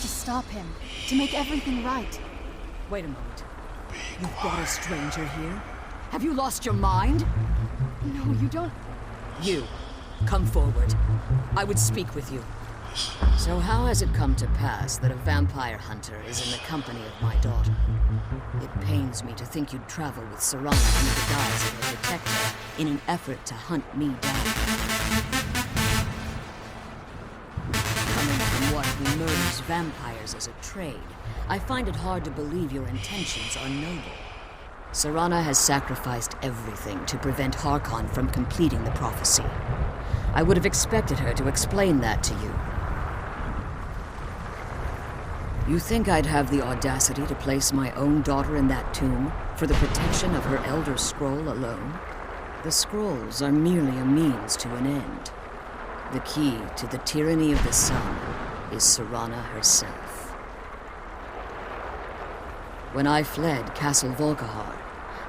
to stop him, to make everything right. Wait a moment. You've brought a stranger here? Have you lost your mind? No, you don't... You, come forward. I would speak with you. So how has it come to pass that a vampire hunter is in the company of my daughter? It pains me to think you'd travel with Serana under the guise of her protector in an effort to hunt me down. Coming from one who murders vampires as a trade, I find it hard to believe your intentions are noble. Serana has sacrificed everything to prevent Harkon from completing the prophecy. I would have expected her to explain that to you. You think I'd have the audacity to place my own daughter in that tomb for the protection of her Elder Scroll alone? The scrolls are merely a means to an end. The key to the tyranny of the sun is Serana herself. When I fled Castle Volkihar,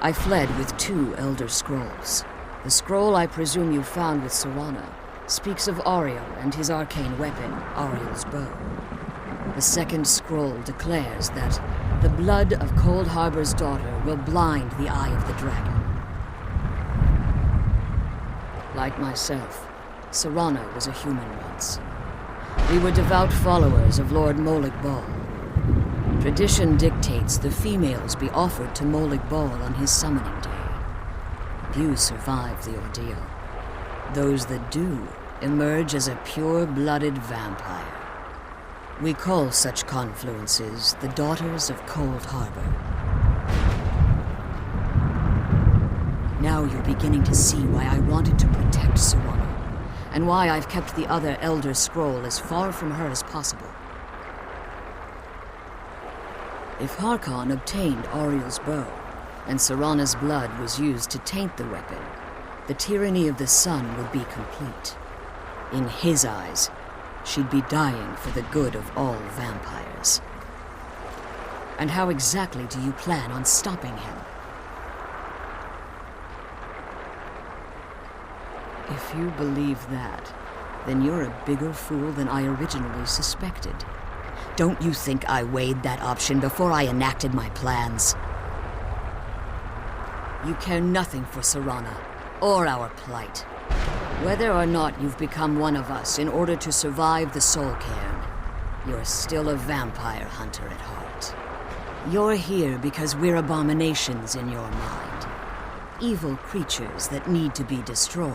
I fled with 2 Elder Scrolls. The scroll I presume you found with Serana speaks of Ariel and his arcane weapon, Ariel's bow. The second scroll declares that the blood of Cold Harbor's daughter will blind the eye of the dragon. Like myself, Serana was a human once. We were devout followers of Lord Molag Bal. Tradition dictates the females be offered to Molag Bal on his summoning day. Few survive the ordeal. Those that do emerge as a pure-blooded vampire. We call such confluences the Daughters of Cold Harbor. Now you're beginning to see why I wanted to protect Serana, and why I've kept the other Elder Scroll as far from her as possible. If Harkon obtained Ariel's bow, and Serana's blood was used to taint the weapon, the tyranny of the sun would be complete. In his eyes, she'd be dying for the good of all vampires. And how exactly do you plan on stopping him? If you believe that, then you're a bigger fool than I originally suspected. Don't you think I weighed that option before I enacted my plans? You care nothing for Serana, or our plight. Whether or not you've become one of us in order to survive the Soul Cairn, you're still a vampire hunter at heart. You're here because we're abominations in your mind. Evil creatures that need to be destroyed.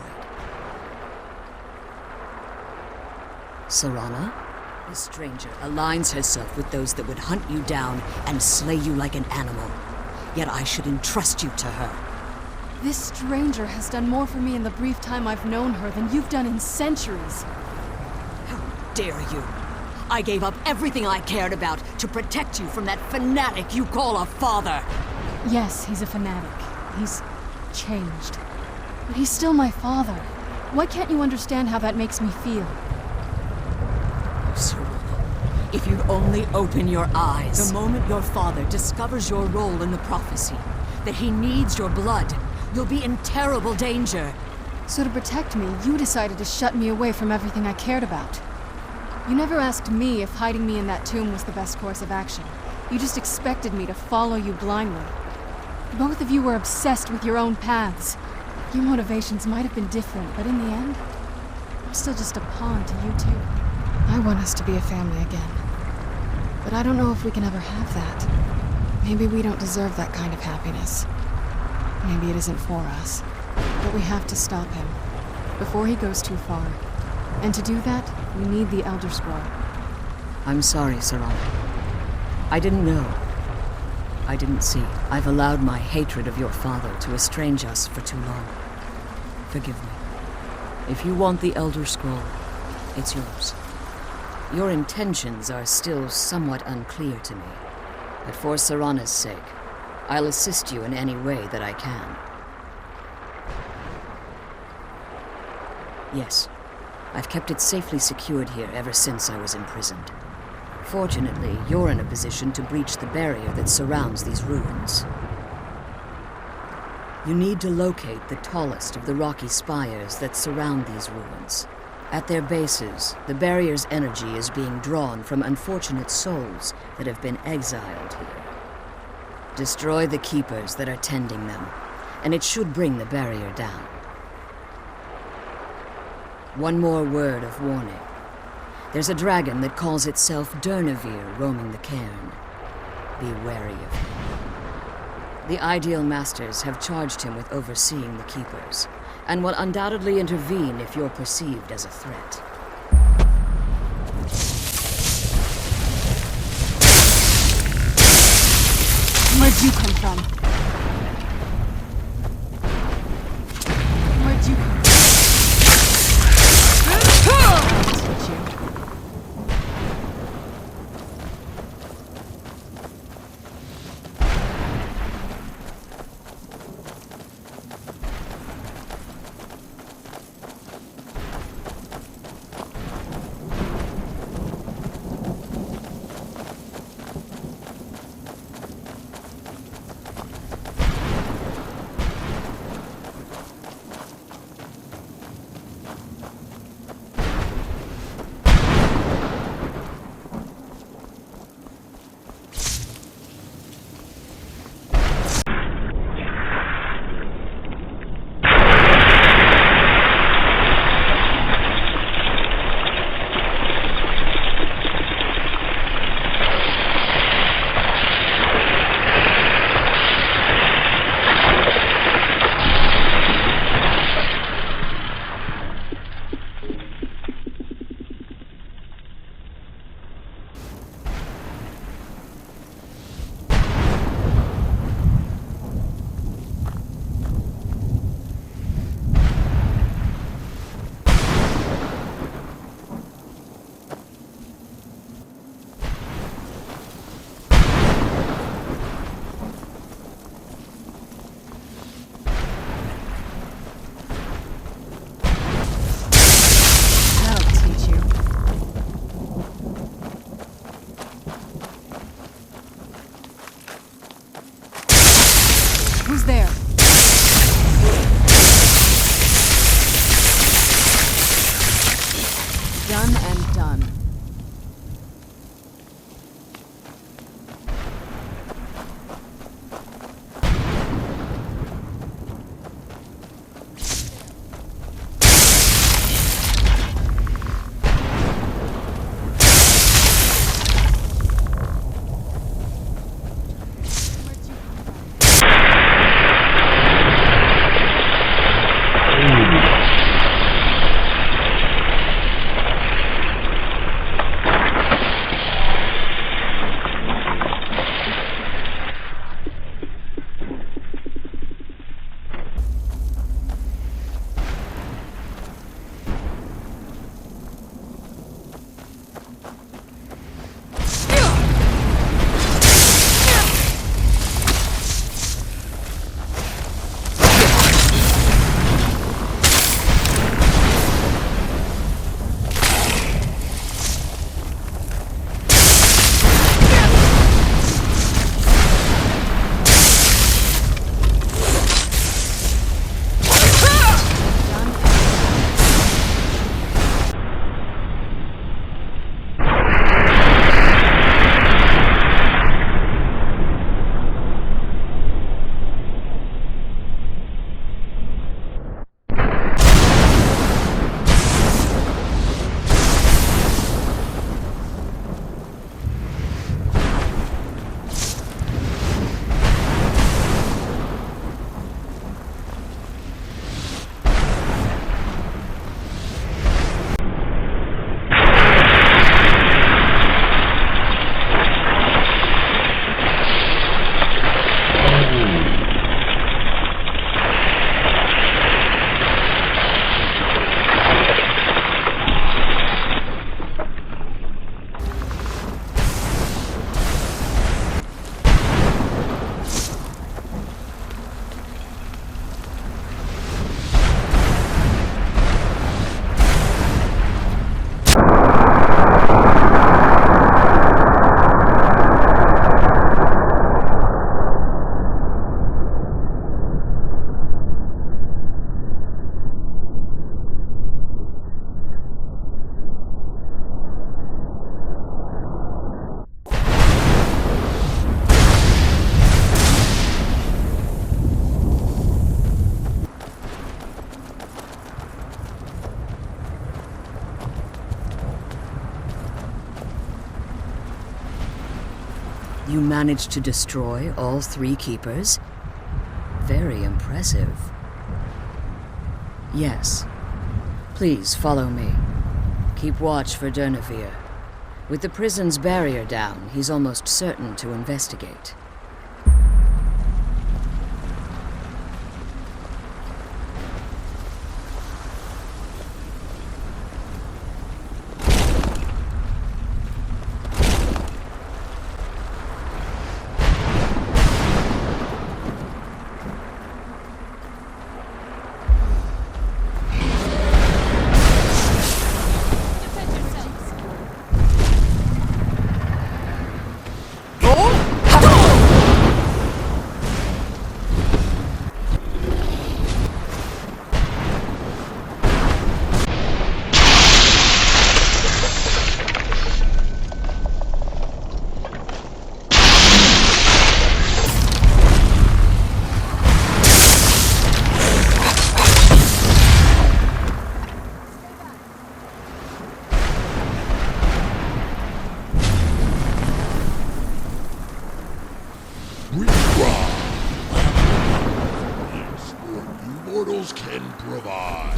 Serana? The stranger aligns herself with those that would hunt you down and slay you like an animal. Yet I should entrust you to her. This stranger has done more for me in the brief time I've known her than you've done in centuries. How dare you! I gave up everything I cared about to protect you from that fanatic you call a father! Yes, he's a fanatic. He's changed. But he's still my father. Why can't you understand how that makes me feel? Serana, if you'd only open your eyes. The moment your father discovers your role in the prophecy, that he needs your blood, you'll be in terrible danger. So to protect me, you decided to shut me away from everything I cared about. You never asked me if hiding me in that tomb was the best course of action. You just expected me to follow you blindly. Both of you were obsessed with your own paths. Your motivations might have been different, but in the end, I'm still just a pawn to you two. I want us to be a family again. But I don't know if we can ever have that. Maybe we don't deserve that kind of happiness. Maybe it isn't for us. But we have to stop him, before he goes too far. And to do that, we need the Elder Scroll. I'm sorry, Serana. I didn't know. I didn't see. I've allowed my hatred of your father to estrange us for too long. Forgive me. If you want the Elder Scroll, it's yours. Your intentions are still somewhat unclear to me, but for Serana's sake, I'll assist you in any way that I can. Yes, I've kept it safely secured here ever since I was imprisoned. Fortunately, you're in a position to breach the barrier that surrounds these ruins. You need to locate the tallest of the rocky spires that surround these ruins. At their bases, the barrier's energy is being drawn from unfortunate souls that have been exiled here. Destroy the keepers that are tending them, and it should bring the barrier down. One more word of warning. There's a dragon that calls itself Durnevere roaming the cairn. Be wary of him. The Ideal Masters have charged him with overseeing the keepers, and will undoubtedly intervene if you're perceived as a threat. Where'd you come from? Where'd you come from? I'll teach you. Who's there? Done and done. You managed to destroy all 3 keepers? Very impressive. Yes. Please follow me. Keep watch for Durnevere. With the prison's barrier down, he's almost certain to investigate. Mortals can provide.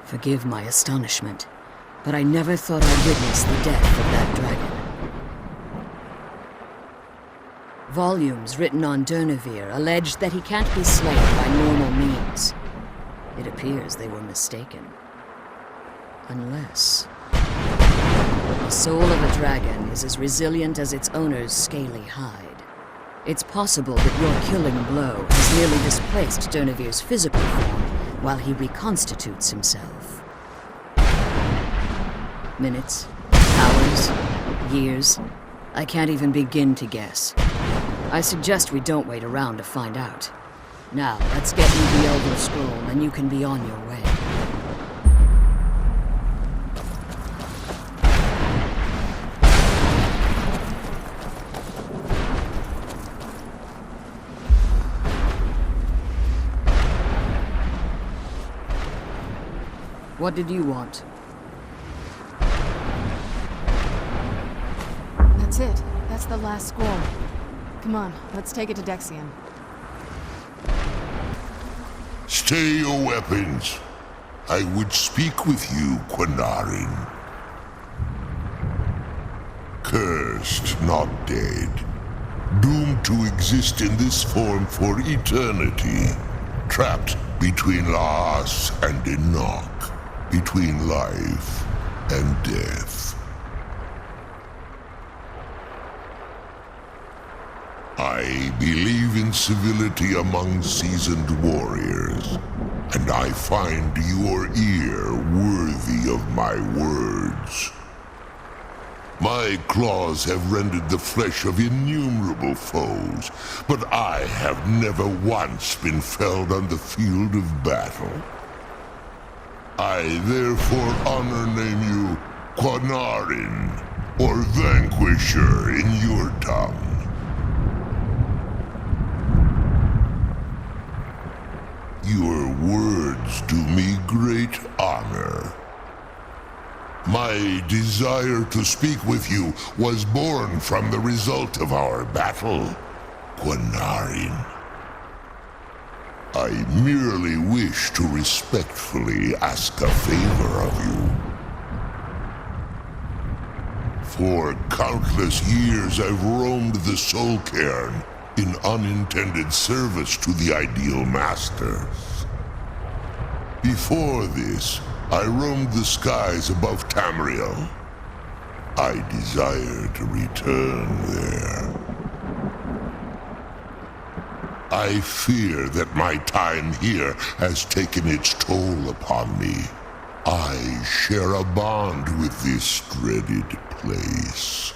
Forgive my astonishment, but I never thought I'd witness the death of that dragon. Volumes written on Durnevere allege that he can't be slain by normal means. It appears they were mistaken. Unless... the soul of a dragon is as resilient as its owner's scaly hide. It's possible that your killing blow has nearly displaced Durnevere's physical form while he reconstitutes himself. Minutes, hours, years. I can't even begin to guess. I suggest we don't wait around to find out. Now, let's get you the Elder Scroll and you can be on your way. What did you want? That's it. That's the last scroll. Come on, let's take it to Dexion. Stay your weapons. I would speak with you, Quinarin. Cursed, not dead. Doomed to exist in this form for eternity. Trapped between Laas and Enoch. Between life and death. I believe in civility among seasoned warriors, and I find your ear worthy of my words. My claws have rended the flesh of innumerable foes, but I have never once been felled on the field of battle. I therefore honor name you Quanarin, or Vanquisher in your tongue. Your words do me great honor. My desire to speak with you was born from the result of our battle, Quanarin. I merely wish to respectfully ask a favor of you. For countless years I've roamed the Soul Cairn in unintended service to the Ideal Masters. Before this, I roamed the skies above Tamriel. I desire to return there. I fear that my time here has taken its toll upon me. I share a bond with this dreaded place.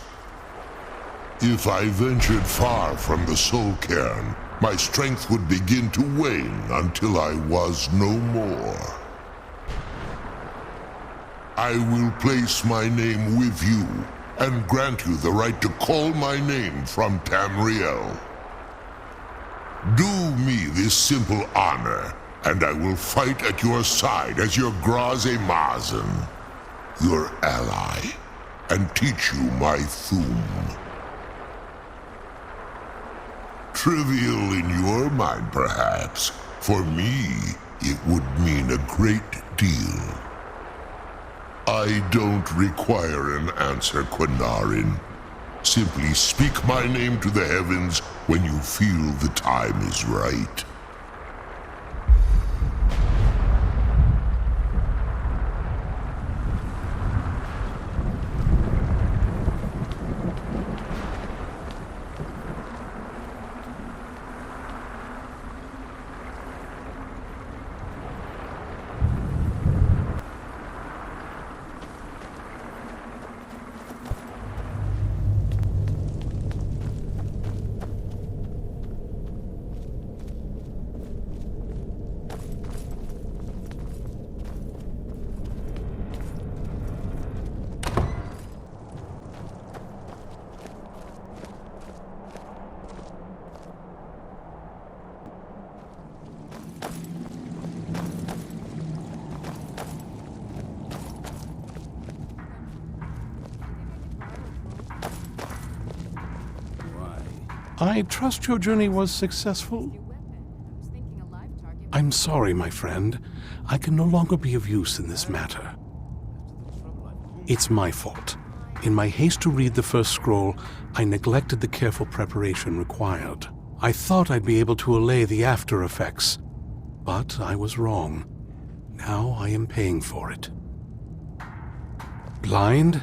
If I ventured far from the Soul Cairn, my strength would begin to wane until I was no more. I will place my name with you and grant you the right to call my name from Tamriel. Do me this simple honor, and I will fight at your side as your Graze Mazen, your ally, and teach you my Thum. Trivial in your mind, perhaps. For me, it would mean a great deal. I don't require an answer, Quanarin. Simply speak my name to the heavens when you feel the time is right. I trust your journey was successful. I'm sorry, my friend. I can no longer be of use in this matter. It's my fault. In my haste to read the first scroll, I neglected the careful preparation required. I thought I'd be able to allay the after effects, but I was wrong. Now I am paying for it. Blind?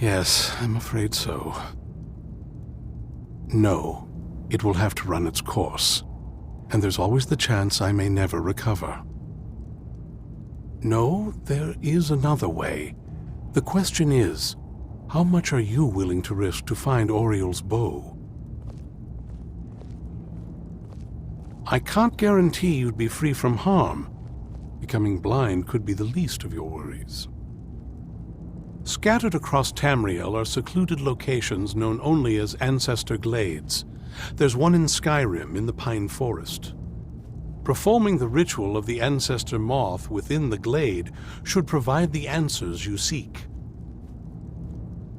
Yes, I'm afraid so. No, it will have to run its course, and there's always the chance I may never recover. No, there is another way. The question is, how much are you willing to risk to find Auriel's bow? I can't guarantee you'd be free from harm. Becoming blind could be the least of your worries. Scattered across Tamriel are secluded locations known only as Ancestor Glades. There's one in Skyrim in the Pine Forest. Performing the ritual of the Ancestor Moth within the glade should provide the answers you seek.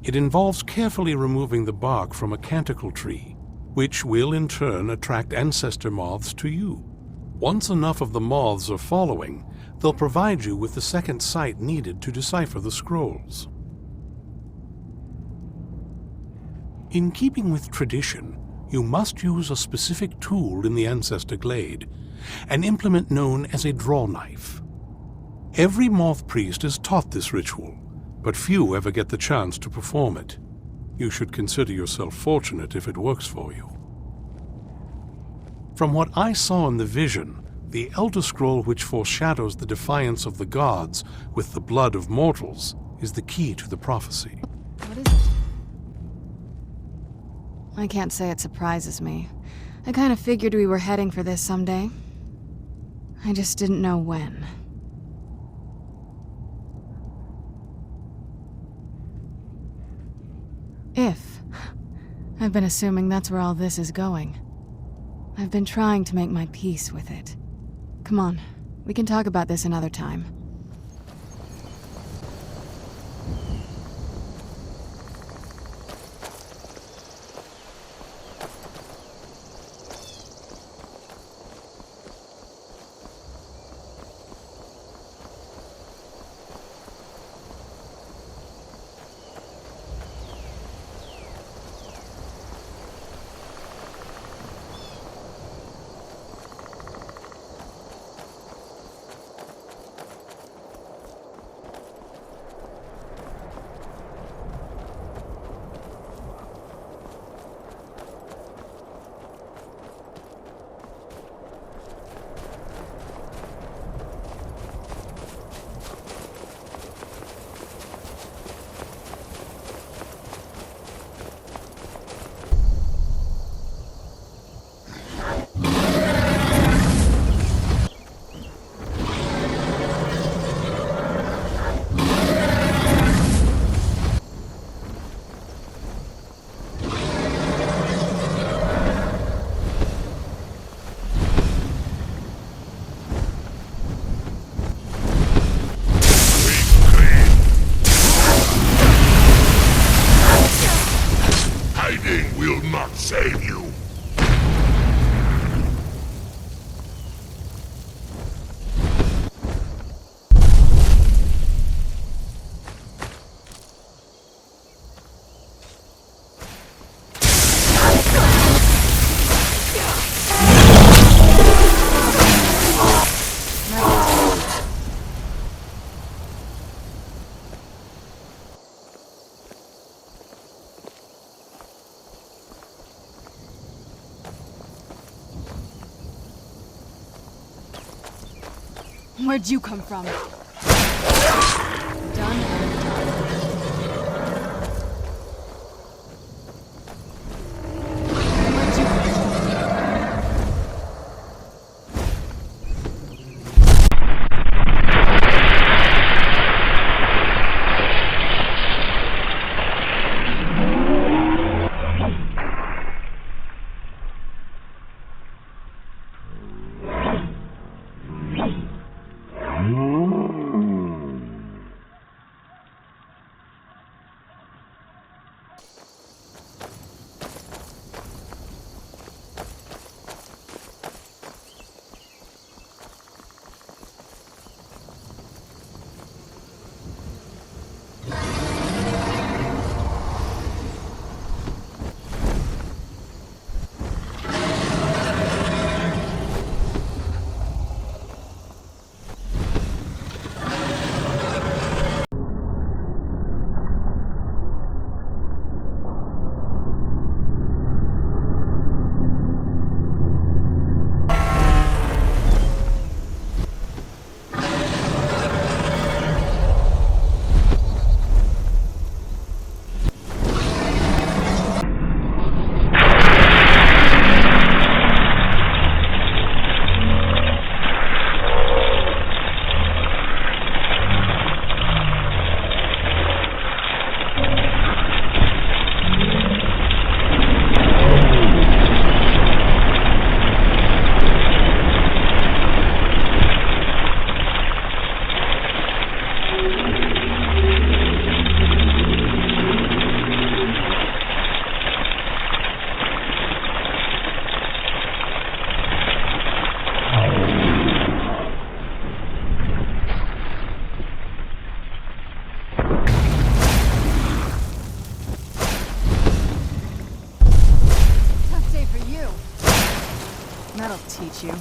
It involves carefully removing the bark from a canticle tree, which will in turn attract Ancestor Moths to you. Once enough of the moths are following, they'll provide you with the second sight needed to decipher the scrolls. In keeping with tradition, you must use a specific tool in the Ancestor Glade, an implement known as a draw knife. Every moth priest is taught this ritual, but few ever get the chance to perform it. You should consider yourself fortunate if it works for you. From what I saw in the vision, the Elder Scroll which foreshadows the defiance of the gods with the blood of mortals is the key to the prophecy. What is it? I can't say it surprises me. I kind of figured we were heading for this someday. I just didn't know when. If. I've been assuming that's where all this is going. I've been trying to make my peace with it. Come on, we can talk about this another time. Hiding will not save you. Where'd you come from? Done and done. Where'd you come from? That'll teach you.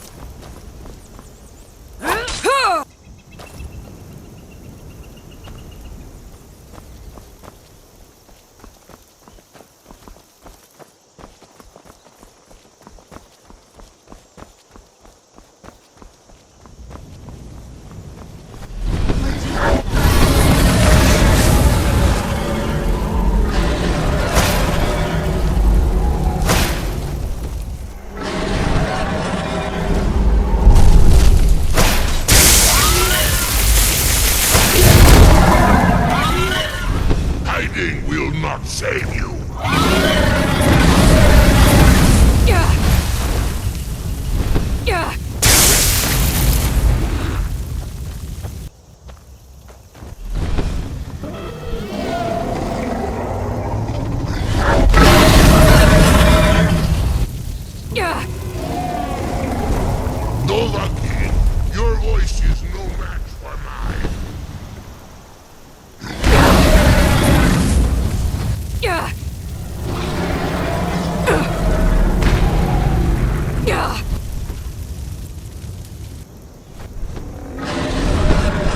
Dovahkiin, your voice is no match for mine.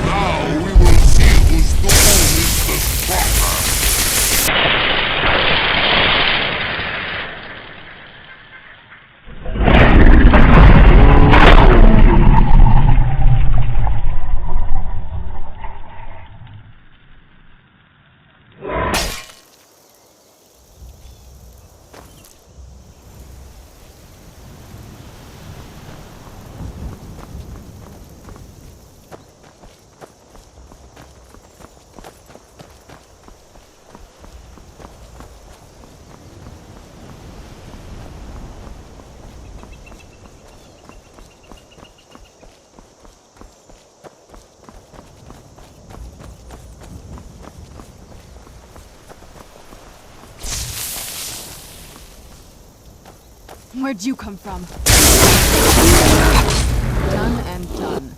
Now we will see whose stone is the stronger. Where'd you come from? Done and done.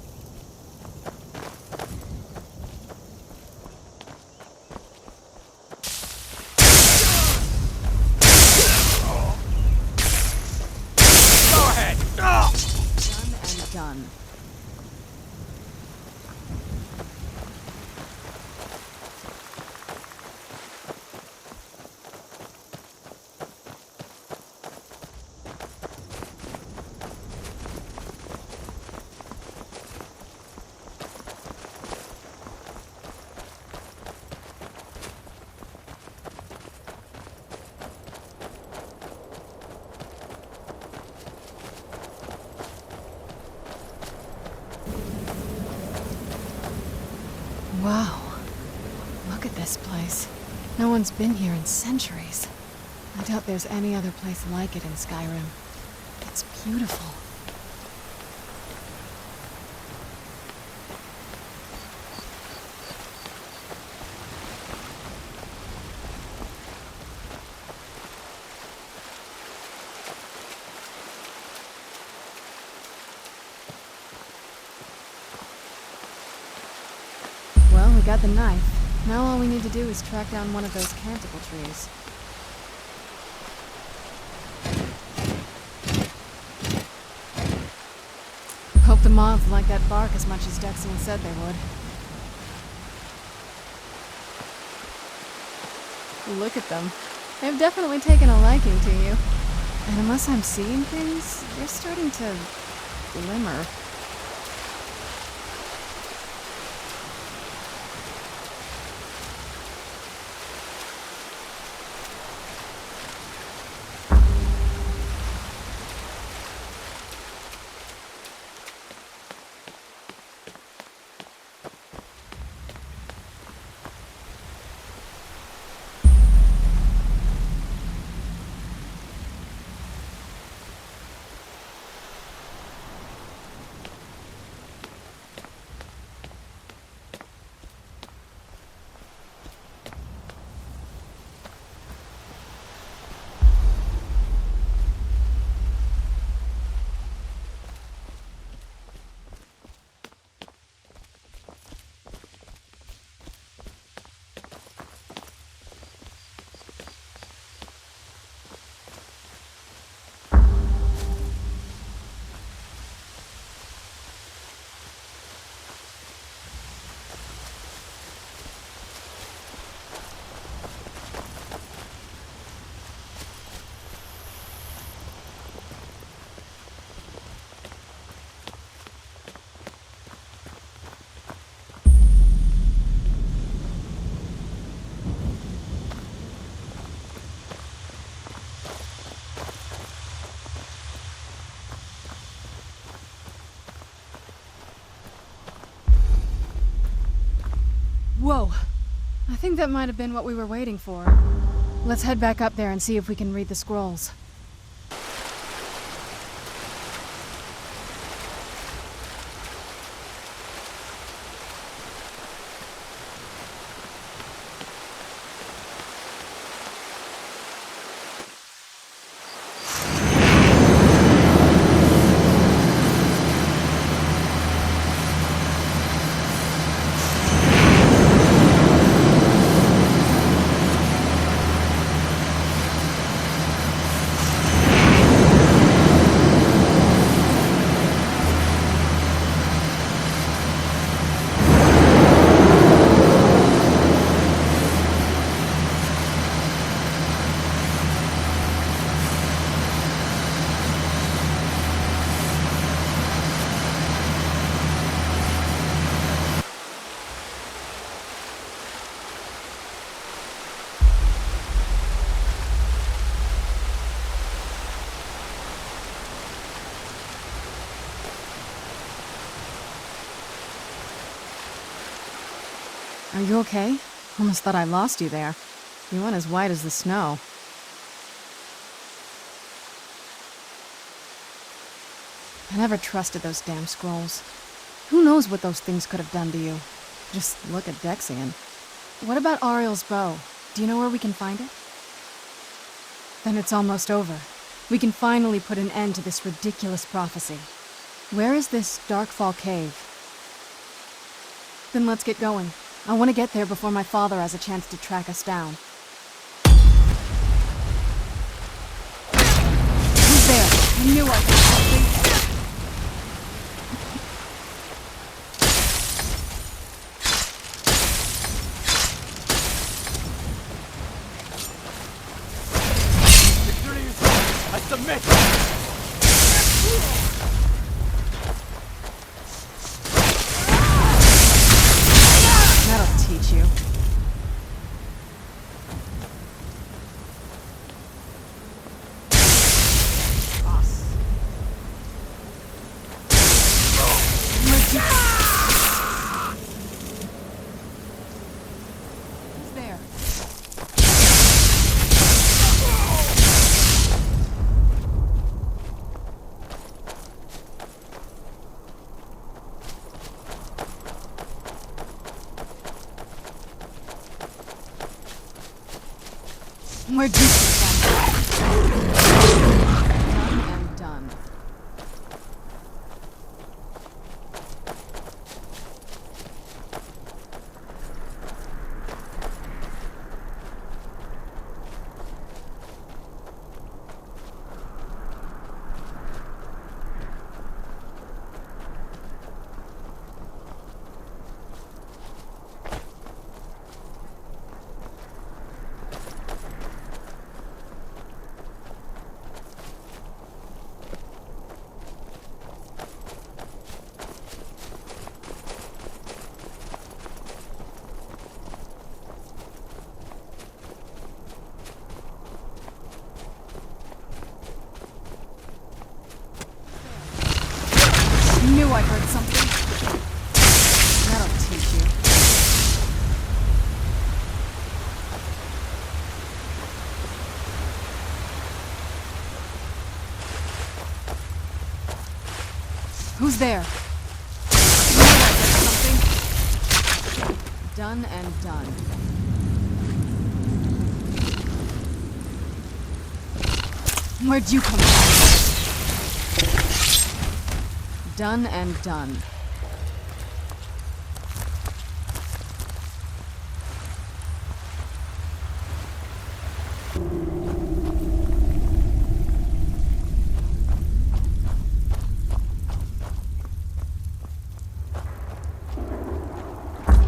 Go ahead! Done and done. Wow. Look at this place. No one's been here in centuries. I doubt there's any other place like it in Skyrim. It's beautiful. Well, we got the knife. Now all we need to do is track down one of those canticle trees. Hope the moths like that bark as much as Dexian said they would. Look at them. They've definitely taken a liking to you. And unless I'm seeing things, they're starting to glimmer. Whoa! I think that might have been what we were waiting for. Let's head back up there and see if we can read the scrolls. Are you okay? Almost thought I lost you there. You went as white as the snow. I never trusted those damn scrolls. Who knows what those things could have done to you? Just look at Dexian. What about Ariel's bow? Do you know where we can find it? Then it's almost over. We can finally put an end to this ridiculous prophecy. Where is this Darkfall cave? Then let's get going. I want to get there before my father has a chance to track us down. Who's there? I knew I heard something. I submit! That'll teach you. Who's there? Where'd you come from? Done and done. Knew I heard something. That'll teach you. Who's there? Knew I heard something. Done and done. Where'd you come from? Done and done.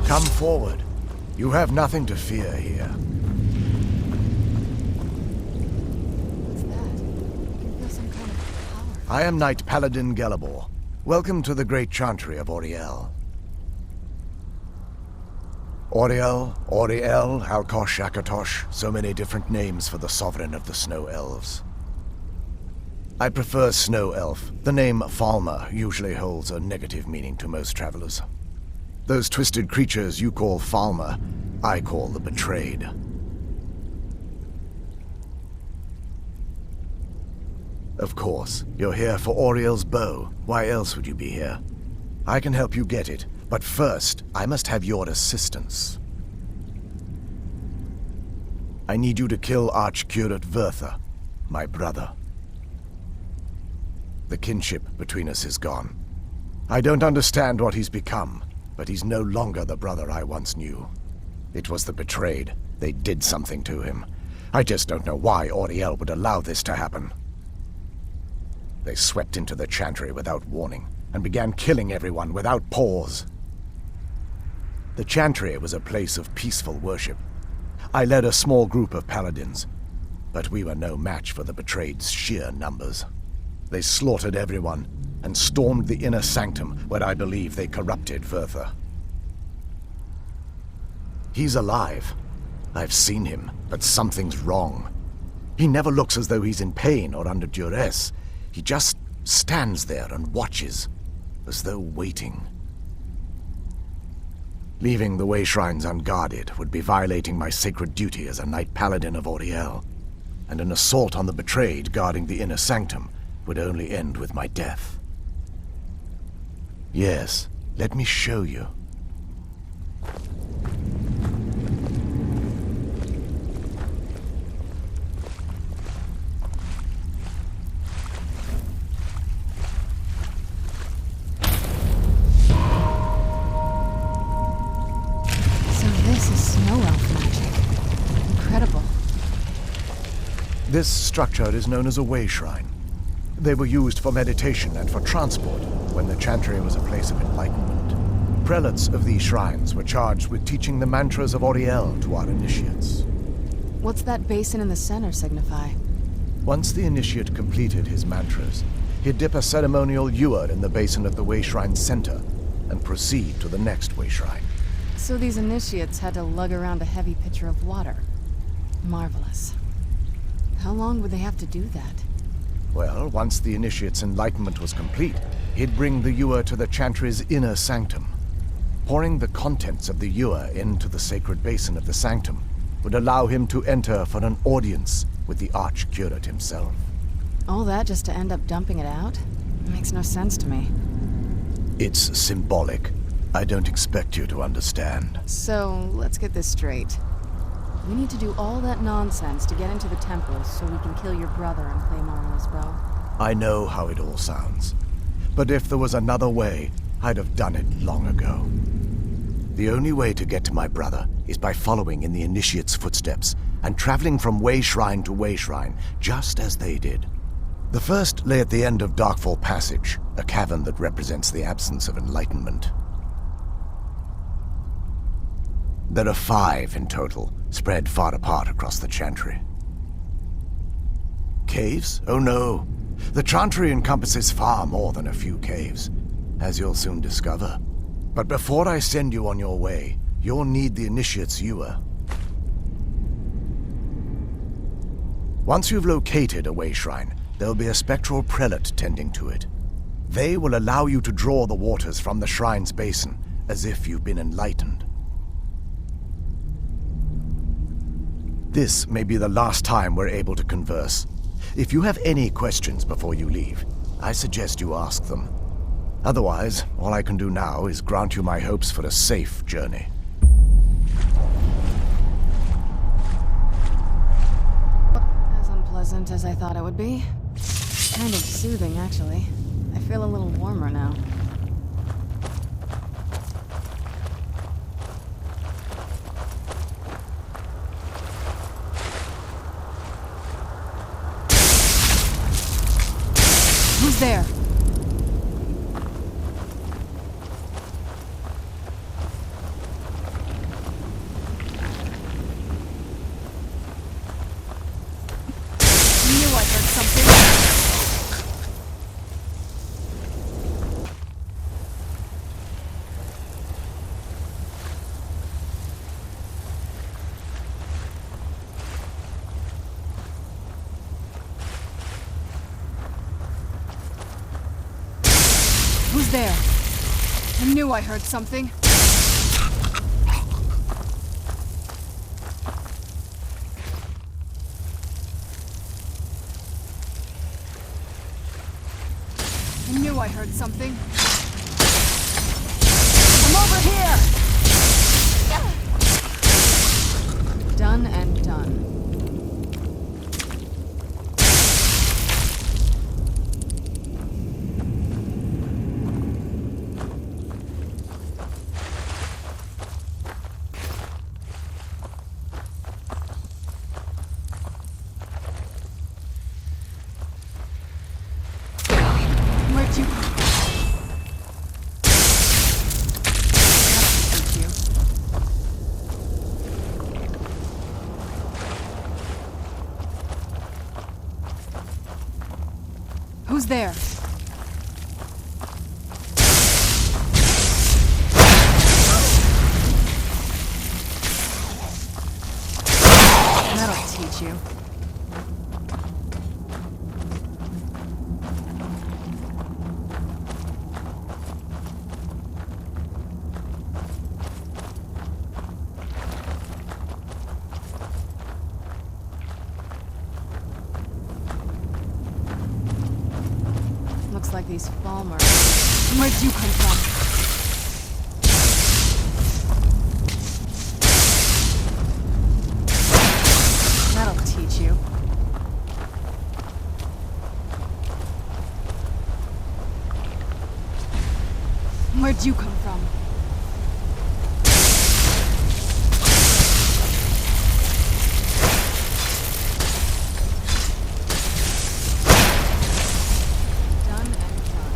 Come forward. You have nothing to fear here. What's that? I can feel some kind of power. I am Knight Paladin Gelabor. Welcome to the great chantry of Auriel. Auriel, Auriel, Alkosh, Akatosh, so many different names for the sovereign of the Snow Elves. I prefer Snow Elf. The name Falmer usually holds a negative meaning to most travelers. Those twisted creatures you call Falmer, I call the Betrayed. Of course, you're here for Auriel's bow. Why else would you be here? I can help you get it, but first, I must have your assistance. I need you to kill Archcurate Vertha, my brother. The kinship between us is gone. I don't understand what he's become, but he's no longer the brother I once knew. It was the Betrayed. They did something to him. I just don't know why Auriel would allow this to happen. They swept into the chantry without warning, and began killing everyone without pause. The chantry was a place of peaceful worship. I led a small group of paladins, but we were no match for the Betrayed's sheer numbers. They slaughtered everyone, and stormed the inner sanctum where I believe they corrupted Vertha. He's alive. I've seen him, but something's wrong. He never looks as though he's in pain or under duress. He just stands there and watches, as though waiting. Leaving the Way Shrines unguarded would be violating my sacred duty as a Knight Paladin of Auriel, and an assault on the betrayed guarding the Inner Sanctum would only end with my death. Yes, let me show you. This structure is known as a Way Shrine. They were used for meditation and for transport when the Chantry was a place of enlightenment. Prelates of these shrines were charged with teaching the mantras of Auriel to our initiates. What's that basin in the center signify? Once the initiate completed his mantras, he'd dip a ceremonial ewer in the basin of the Way Shrine's center and proceed to the next Way Shrine. So these initiates had to lug around a heavy pitcher of water. Marvelous. How long would they have to do that? Well, once the initiate's enlightenment was complete, he'd bring the ewer to the Chantry's inner sanctum. Pouring the contents of the ewer into the sacred basin of the sanctum would allow him to enter for an audience with the Archcurate himself. All that just to end up dumping it out? It makes no sense to me. It's symbolic. I don't expect you to understand. So, let's get this straight. We need to do all that nonsense to get into the temples so we can kill your brother and claim Auriel's bow. I know how it all sounds. But if there was another way, I'd have done it long ago. The only way to get to my brother is by following in the Initiate's footsteps and traveling from Way Shrine to Way Shrine, just as they did. The first lay at the end of Darkfall Passage, a cavern that represents the absence of enlightenment. There are 5 in total, spread far apart across the Chantry. Caves? Oh no. The Chantry encompasses far more than a few caves, as you'll soon discover. But before I send you on your way, you'll need the Initiate's ewer. Once you've located a Way Shrine, there'll be a spectral prelate tending to it. They will allow you to draw the waters from the shrine's basin, as if you've been enlightened. This may be the last time we're able to converse. If you have any questions before you leave, I suggest you ask them. Otherwise, all I can do now is grant you my hopes for a safe journey. As unpleasant as I thought it would be. Kind of soothing, actually. I feel a little warmer now. Who's there? Knew I heard something. Who's there? I knew I heard something. I knew I heard something. I'm over here! Done and done. Where'd you... Who's there? That'll teach you. just like these Falmer. Where'd you come from? That'll teach you. Where'd you come from? Done and done.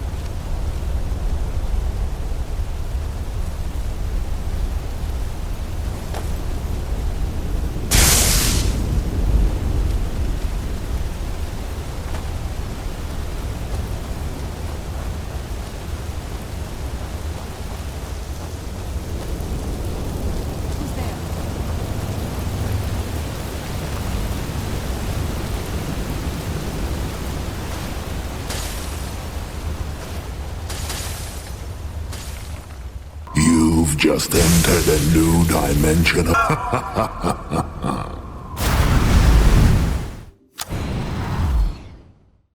Who's there? You've just entered a new dimension.